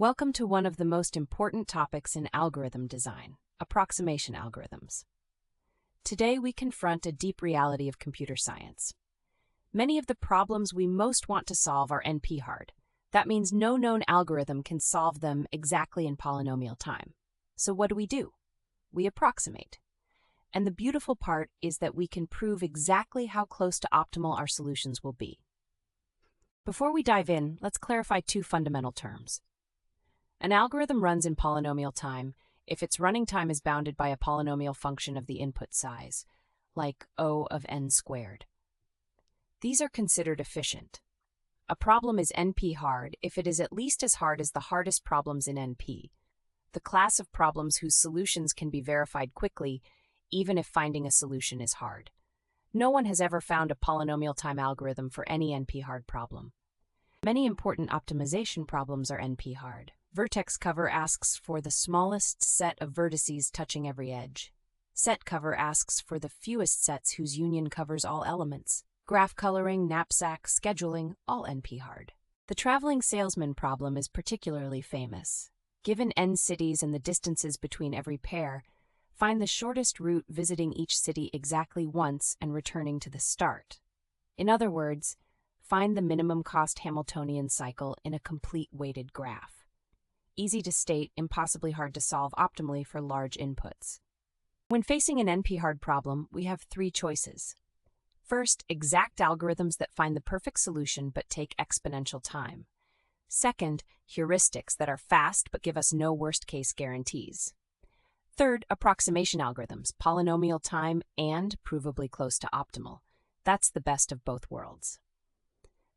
Welcome to one of the most important topics in algorithm design, approximation algorithms. Today we confront a deep reality of computer science. Many of the problems we most want to solve are NP-hard. That means no known algorithm can solve them exactly in polynomial time. So what do? We approximate. And the beautiful part is that we can prove exactly how close to optimal our solutions will be. Before we dive in, let's clarify two fundamental terms. An algorithm runs in polynomial time if its running time is bounded by a polynomial function of the input size, like O of n squared. These are considered efficient. A problem is NP-hard if it is at least as hard as the hardest problems in NP, the class of problems whose solutions can be verified quickly, even if finding a solution is hard. No one has ever found a polynomial time algorithm for any NP-hard problem. Many important optimization problems are NP-hard. Vertex cover asks for the smallest set of vertices touching every edge. Set cover asks for the fewest sets whose union covers all elements. Graph coloring, knapsack, scheduling, all NP-hard. The traveling salesman problem is particularly famous. Given n cities and the distances between every pair, find the shortest route visiting each city exactly once and returning to the start. In other words, find the minimum cost Hamiltonian cycle in a complete weighted graph. Easy to state, impossibly hard to solve optimally for large inputs. When facing an NP-hard problem, we have three choices. First, exact algorithms that find the perfect solution but take exponential time. Second, heuristics that are fast but give us no worst-case guarantees. Third, approximation algorithms, polynomial time and provably close to optimal. That's the best of both worlds.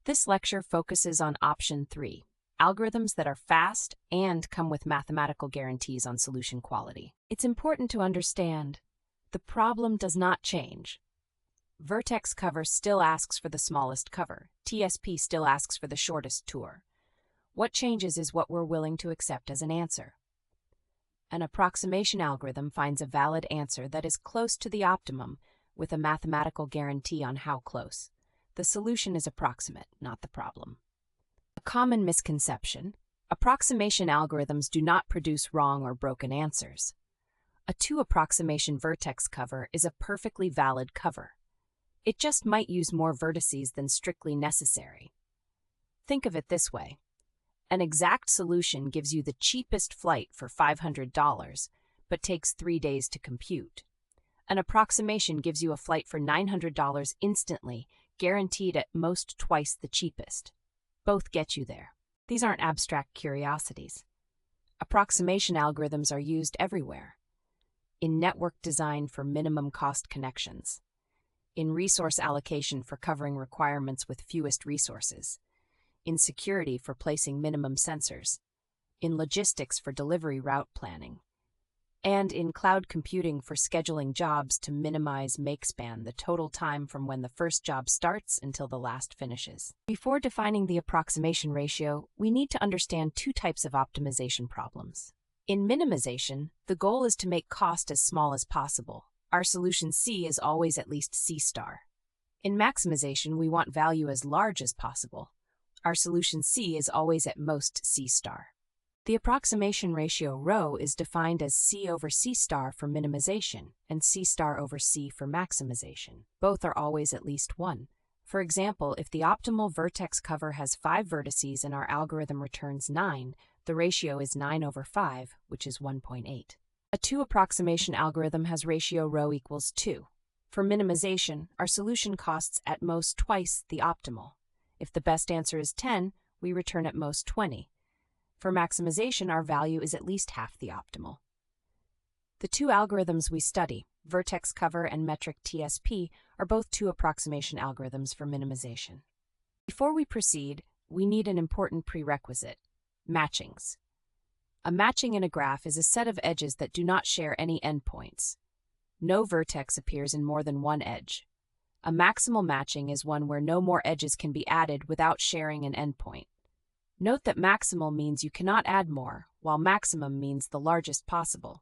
This lecture focuses on option 3. Algorithms that are fast and come with mathematical guarantees on solution quality. It's important to understand the problem does not change. Vertex cover still asks for the smallest cover. TSP still asks for the shortest tour. What changes is what we're willing to accept as an answer. An approximation algorithm finds a valid answer that is close to the optimum with a mathematical guarantee on how close. The solution is approximate, not the problem. A common misconception: approximation algorithms do not produce wrong or broken answers. A 2-approximation vertex cover is a perfectly valid cover. It just might use more vertices than strictly necessary. Think of it this way. An exact solution gives you the cheapest flight for $500, but takes 3 days to compute. An approximation gives you a flight for $900 instantly, guaranteed at most twice the cheapest. Both get you there. These aren't abstract curiosities. Approximation algorithms are used everywhere. In network design for minimum cost connections. In resource allocation for covering requirements with fewest resources. In security for placing minimum sensors. In logistics for delivery route planning. And in cloud computing for scheduling jobs to minimize makespan, the total time from when the first job starts until the last finishes. Before defining the approximation ratio, we need to understand two types of optimization problems. In minimization, the goal is to make cost as small as possible. Our solution C is always at least C star. In maximization, we want value as large as possible. Our solution C is always at most C star. The approximation ratio ρ is defined as C over C star for minimization and C star over C for maximization. Both are always at least 1. For example, if the optimal vertex cover has 5 vertices and our algorithm returns 9, the ratio is 9 over 5, which is 1.8. A 2-approximation algorithm has ratio ρ equals 2. For minimization, our solution costs at most twice the optimal. If the best answer is 10, we return at most 20. For maximization, our value is at least half the optimal. The two algorithms we study, vertex cover and metric TSP, are both 2-approximation algorithms for minimization. Before we proceed, we need an important prerequisite: matchings. A matching in a graph is a set of edges that do not share any endpoints. No vertex appears in more than one edge. A maximal matching is one where no more edges can be added without sharing an endpoint. Note that maximal means you cannot add more, while maximum means the largest possible.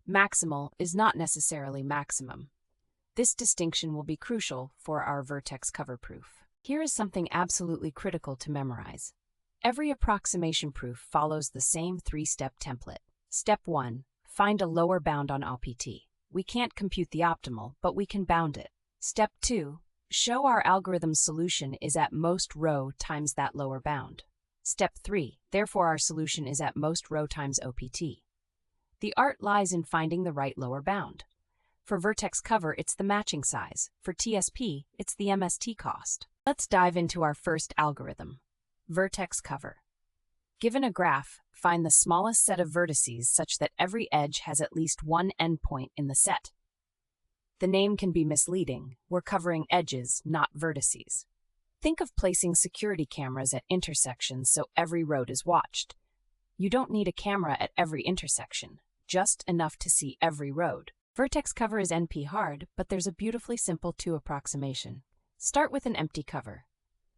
Maximal is not necessarily maximum. This distinction will be crucial for our vertex cover proof. Here is something absolutely critical to memorize. Every approximation proof follows the same three-step template. Step 1. Find a lower bound on OPT. We can't compute the optimal, but we can bound it. Step 2. Show our algorithm's solution is at most rho times that lower bound. Step 3. Therefore, our solution is at most rho times OPT. The art lies in finding the right lower bound. For Vertex cover, it's the matching size. For TSP, it's the MST cost. Let's dive into our first algorithm. Vertex cover. Given a graph, find the smallest set of vertices such that every edge has at least one endpoint in the set. The name can be misleading. We're covering edges, not vertices. Think of placing security cameras at intersections so every road is watched. You don't need a camera at every intersection, just enough to see every road. Vertex cover is NP-hard, but there's a beautifully simple two approximation. Start with an empty cover.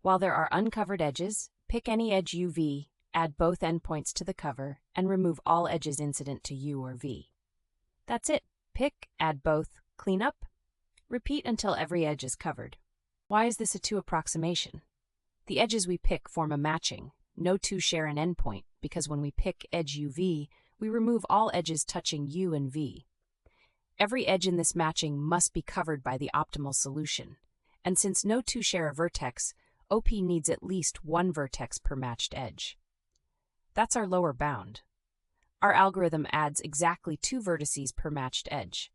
While there are uncovered edges, pick any edge UV, add both endpoints to the cover, and remove all edges incident to U or V. That's it. Pick, add both, clean up. Repeat until every edge is covered. Why is this a two approximation? The edges we pick form a matching. No two share an endpoint, because when we pick edge UV, we remove all edges touching U and V. Every edge in this matching must be covered by the optimal solution. And since no two share a vertex, OP needs at least one vertex per matched edge. That's our lower bound. Our algorithm adds exactly two vertices per matched edge.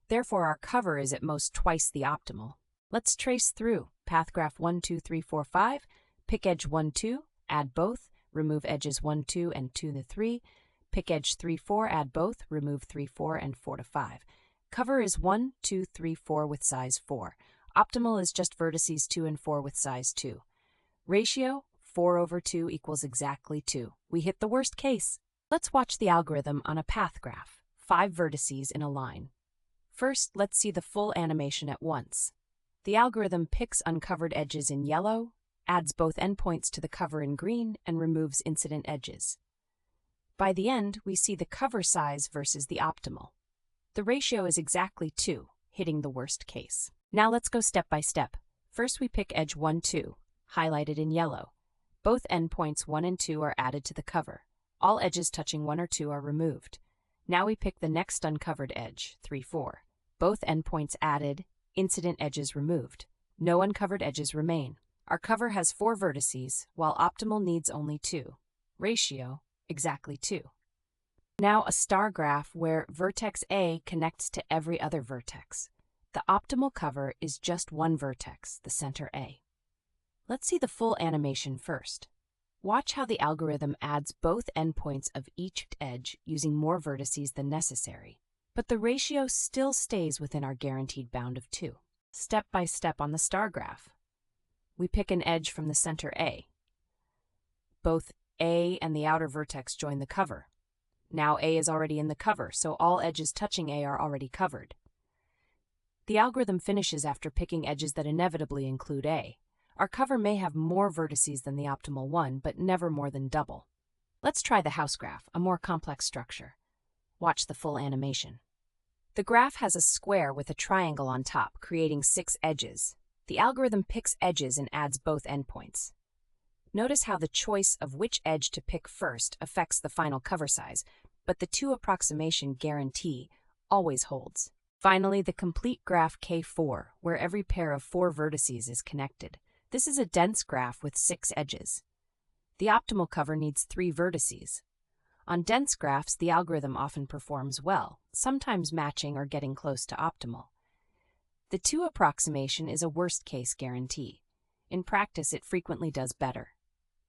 Therefore, our cover is at most twice the optimal. Let's trace through. Path graph 1, 2, 3, 4, 5. Pick edge 1, 2, add both, remove edges 1, 2, and 2 to 3. Pick edge 3, 4, add both, remove 3, 4, and 4 to 5. Cover is 1, 2, 3, 4 with size 4. Optimal is just vertices 2 and 4 with size 2. Ratio, 4/2 equals exactly 2. We hit the worst case. Let's watch the algorithm on a path graph. 5 vertices in a line. First, let's see the full animation at once. The algorithm picks uncovered edges in yellow, adds both endpoints to the cover in green, and removes incident edges. By the end, we see the cover size versus the optimal. The ratio is exactly 2, hitting the worst case. Now let's go step by step. First, we pick edge 1, 2, highlighted in yellow. Both endpoints 1 and 2 are added to the cover. All edges touching 1 or 2 are removed. Now we pick the next uncovered edge, 3, 4. Both endpoints added, incident edges removed. No uncovered edges remain. Our cover has 4 vertices, while optimal needs only 2. Ratio, exactly 2. Now a star graph where vertex A connects to every other vertex. The optimal cover is just one vertex, the center A. Let's see the full animation first. Watch how the algorithm adds both endpoints of each edge using more vertices than necessary. But the ratio still stays within our guaranteed bound of 2. Step by step on the star graph. We pick an edge from the center A. Both A and the outer vertex join the cover. Now A is already in the cover, so all edges touching A are already covered. The algorithm finishes after picking edges that inevitably include A. Our cover may have more vertices than the optimal one, but never more than double. Let's try the house graph, a more complex structure. Watch the full animation. The graph has a square with a triangle on top, creating 6 edges. The algorithm picks edges and adds both endpoints. Notice how the choice of which edge to pick first affects the final cover size, but the two approximation guarantee always holds. Finally, the complete graph K4, where every pair of 4 vertices is connected. This is a dense graph with 6 edges. The optimal cover needs 3 vertices. On dense graphs, the algorithm often performs well, sometimes matching or getting close to optimal. The two approximation is a worst-case guarantee. In practice, it frequently does better.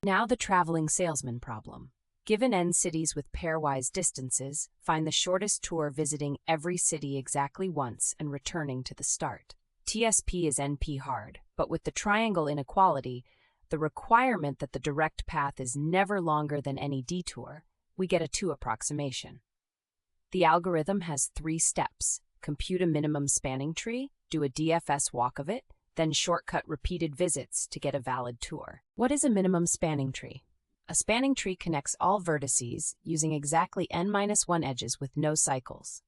Now the traveling salesman problem. Given n cities with pairwise distances, find the shortest tour visiting every city exactly once and returning to the start. TSP is NP-hard, but with the triangle inequality, the requirement that the direct path is never longer than any detour, we get a two approximation. The algorithm has 3 steps. Compute a minimum spanning tree, do a DFS walk of it, then shortcut repeated visits to get a valid tour. What is a minimum spanning tree? A spanning tree connects all vertices using exactly n-1 edges with no cycles.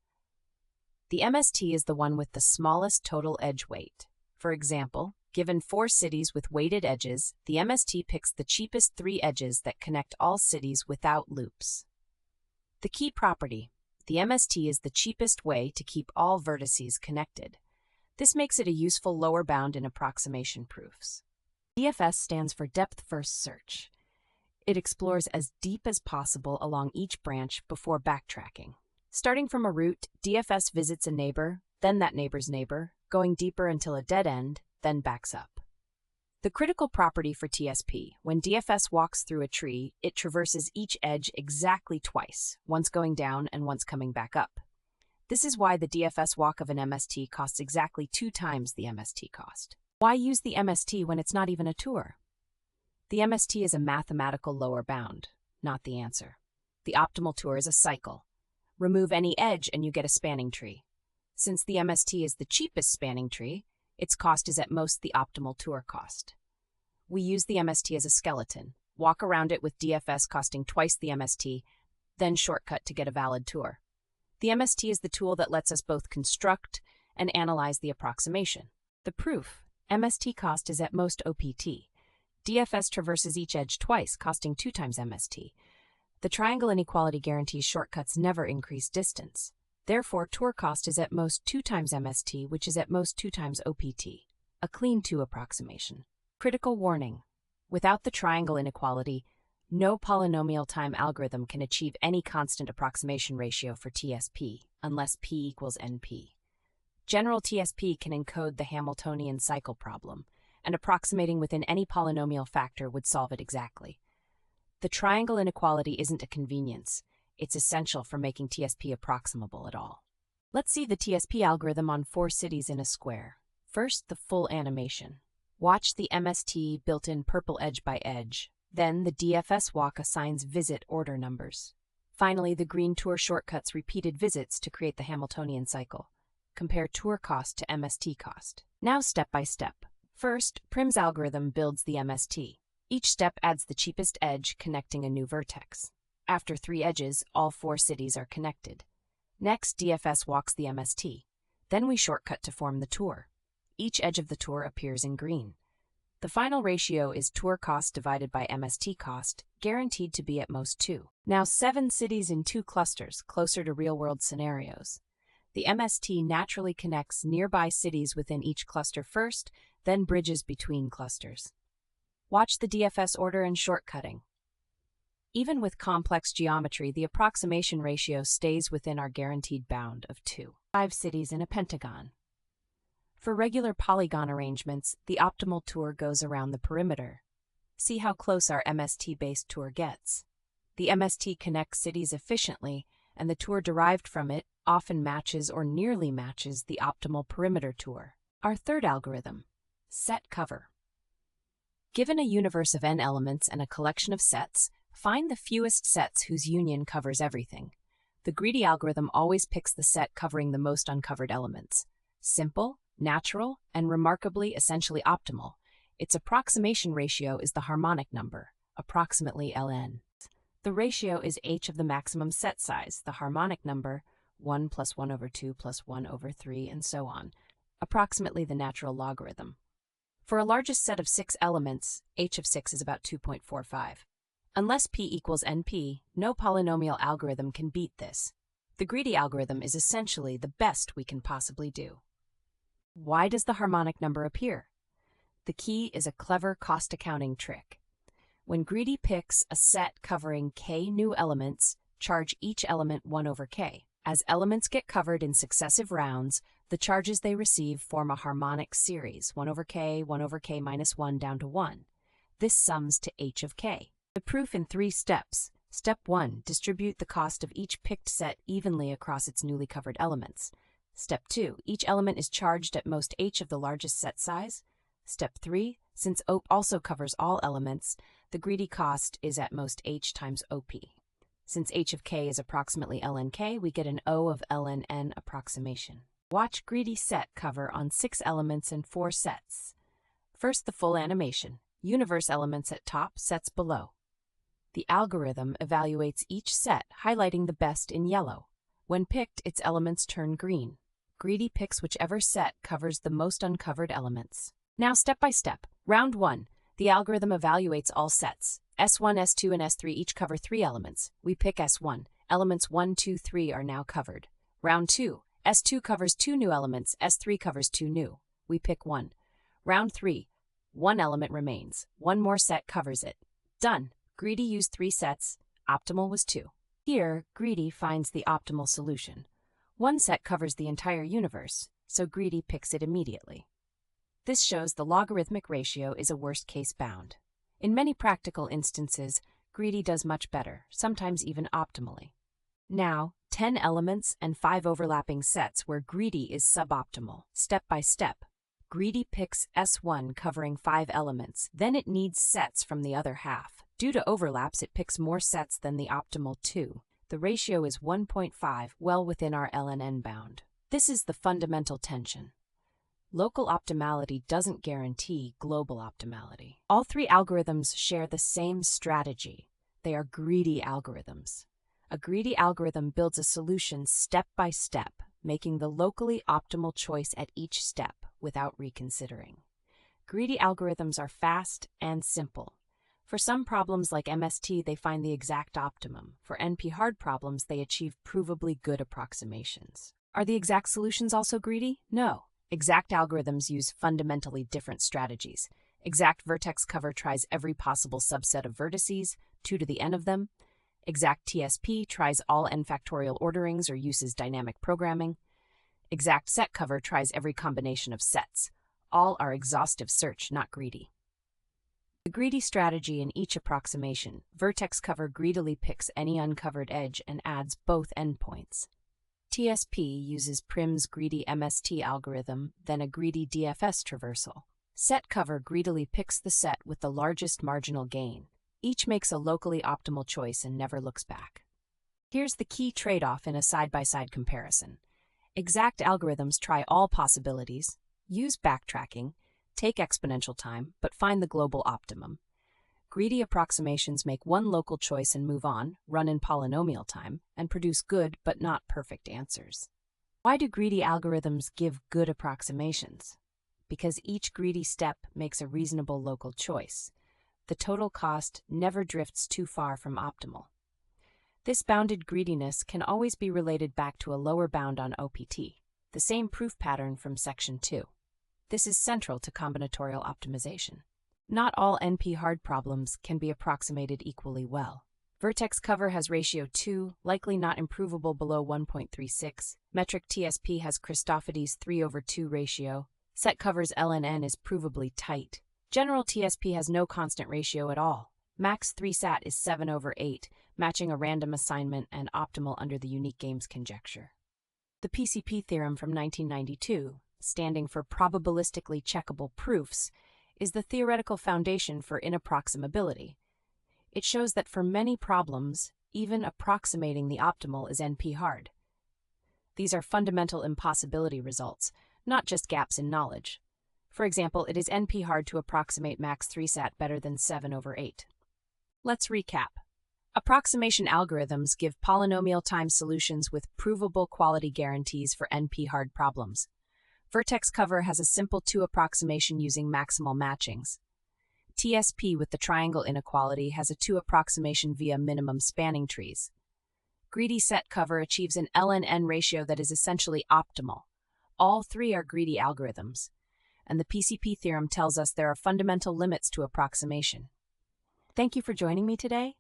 The MST is the one with the smallest total edge weight. For example, Given 4 cities with weighted edges, the MST picks the cheapest 3 edges that connect all cities without loops. The key property: the MST is the cheapest way to keep all vertices connected. This makes it a useful lower bound in approximation proofs. DFS stands for depth first search. It explores as deep as possible along each branch before backtracking. Starting from a root, DFS visits a neighbor, then that neighbor's neighbor, going deeper until a dead end, then backs up. The critical property for TSP: when DFS walks through a tree, it traverses each edge exactly twice, once going down and once coming back up. This is why the DFS walk of an MST costs exactly 2 times the MST cost. Why use the MST when it's not even a tour? The MST is a mathematical lower bound, not the answer. The optimal tour is a cycle. Remove any edge and you get a spanning tree. Since the MST is the cheapest spanning tree, its cost is at most the optimal tour cost. We use the MST as a skeleton, walk around it with DFS costing twice the MST, then shortcut to get a valid tour. The MST is the tool that lets us both construct and analyze the approximation. The proof: MST cost is at most OPT. DFS traverses each edge twice, costing 2 times MST. The triangle inequality guarantees shortcuts never increase distance. Therefore, tour cost is at most 2 times MST, which is at most 2 times OPT. A clean 2 approximation. Critical warning: without the triangle inequality, no polynomial time algorithm can achieve any constant approximation ratio for TSP, unless P equals NP. General TSP can encode the Hamiltonian cycle problem, and approximating within any polynomial factor would solve it exactly. The triangle inequality isn't a convenience. It's essential for making TSP approximable at all. Let's see the TSP algorithm on 4 cities in a square. First, the full animation. Watch the MST built-in purple edge by edge. Then the DFS walk assigns visit order numbers. Finally, the green tour shortcuts repeated visits to create the Hamiltonian cycle. Compare tour cost to MST cost. Now step by step. First, Prim's algorithm builds the MST. Each step adds the cheapest edge connecting a new vertex. After 3 edges, all 4 cities are connected. Next, DFS walks the MST. Then we shortcut to form the tour. Each edge of the tour appears in green. The final ratio is tour cost divided by MST cost, guaranteed to be at most 2. Now 7 cities in 2 clusters, closer to real-world scenarios. The MST naturally connects nearby cities within each cluster first, then bridges between clusters. Watch the DFS order and shortcutting. Even with complex geometry, the approximation ratio stays within our guaranteed bound of 2. 5 cities in a pentagon. For regular polygon arrangements, the optimal tour goes around the perimeter. See how close our MST-based tour gets. The MST connects cities efficiently, and the tour derived from it often matches or nearly matches the optimal perimeter tour. Our third algorithm: set cover. Given a universe of n elements and a collection of sets, find the fewest sets whose union covers everything. The greedy algorithm always picks the set covering the most uncovered elements. Simple, natural, and remarkably essentially optimal. Its approximation ratio is the harmonic number, approximately Ln. The ratio is h of the maximum set size, the harmonic number, 1 plus 1 over 2 plus 1 over 3, and so on, approximately the natural logarithm. For a largest set of 6 elements, h of 6 is about 2.45. Unless p equals np, no polynomial algorithm can beat this. The greedy algorithm is essentially the best we can possibly do. Why does the harmonic number appear? The key is a clever cost accounting trick. When greedy picks a set covering k new elements, charge each element 1 over k. As elements get covered in successive rounds, the charges they receive form a harmonic series, 1 over k minus 1 down to 1. This sums to h of k. The proof in 3 steps. Step 1. Distribute the cost of each picked set evenly across its newly covered elements. Step 2. Each element is charged at most h of the largest set size. Step 3. Since OP also covers all elements, the greedy cost is at most h times OP. Since h of k is approximately ln k, we get an O of ln n approximation. Watch greedy set cover on 6 elements and 4 sets. First, the full animation. Universe elements at top, sets below. The algorithm evaluates each set, highlighting the best in yellow. When picked, its elements turn green. Greedy picks whichever set covers the most uncovered elements. Now step by step. Round 1. The algorithm evaluates all sets. S1, S2, and S3 each cover 3 elements. We pick S1. Elements 1, 2, 3 are now covered. Round 2. S2 covers 2 new elements. S3 covers 2 new. We pick 1. Round 3. 1 element remains. 1 more set covers it. Done. Greedy used 3 sets. Optimal was 2. Here, Greedy finds the optimal solution. 1 set covers the entire universe, so Greedy picks it immediately. This shows the logarithmic ratio is a worst-case bound. In many practical instances, Greedy does much better, sometimes even optimally. Now, 10 elements and 5 overlapping sets where Greedy is suboptimal. Step by step, Greedy picks S1 covering 5 elements, then it needs sets from the other half. Due to overlaps, it picks more sets than the optimal 2. The ratio is 1.5, well within our LNN bound. This is the fundamental tension. Local optimality doesn't guarantee global optimality. All 3 algorithms share the same strategy. They are greedy algorithms. A greedy algorithm builds a solution step by step, making the locally optimal choice at each step without reconsidering. Greedy algorithms are fast and simple. For some problems like MST, they find the exact optimum. For NP-hard problems, they achieve provably good approximations. Are the exact solutions also greedy? No. Exact algorithms use fundamentally different strategies. Exact vertex cover tries every possible subset of vertices, 2 to the n of them. Exact TSP tries all n factorial orderings or uses dynamic programming. Exact set cover tries every combination of sets. All are exhaustive search, not greedy. The greedy strategy in each approximation, vertex cover greedily picks any uncovered edge and adds both endpoints. TSP uses Prim's greedy MST algorithm, then a greedy DFS traversal. Set cover greedily picks the set with the largest marginal gain. Each makes a locally optimal choice and never looks back. Here's the key trade-off in a side-by-side comparison. Exact algorithms try all possibilities, use backtracking, take exponential time, but find the global optimum. Greedy approximations make one local choice and move on, run in polynomial time, and produce good but not perfect answers. Why do greedy algorithms give good approximations? Because each greedy step makes a reasonable local choice. The total cost never drifts too far from optimal. This bounded greediness can always be related back to a lower bound on OPT, the same proof pattern from Section 2. This is central to combinatorial optimization. Not all NP-hard problems can be approximated equally well. Vertex cover has ratio 2, likely not improvable below 1.36. Metric TSP has Christophidis 3/2 ratio. Set cover's LNN is provably tight. General TSP has no constant ratio at all. Max 3-sat is 7/8, matching a random assignment and optimal under the unique games conjecture. The PCP Theorem from 1992, standing for probabilistically checkable proofs, is the theoretical foundation for inapproximability. It shows that for many problems, even approximating the optimal is NP-hard. These are fundamental impossibility results, not just gaps in knowledge. For example, it is NP-hard to approximate max 3-sat better than 7/8. Let's recap. Approximation algorithms give polynomial time solutions with provable quality guarantees for NP-hard problems. Vertex cover has a simple 2 approximation using maximal matchings. TSP with the triangle inequality has a 2 approximation via minimum spanning trees. Greedy set cover achieves an LNN ratio that is essentially optimal. All 3 are greedy algorithms, and the PCP theorem tells us there are fundamental limits to approximation. Thank you for joining me today.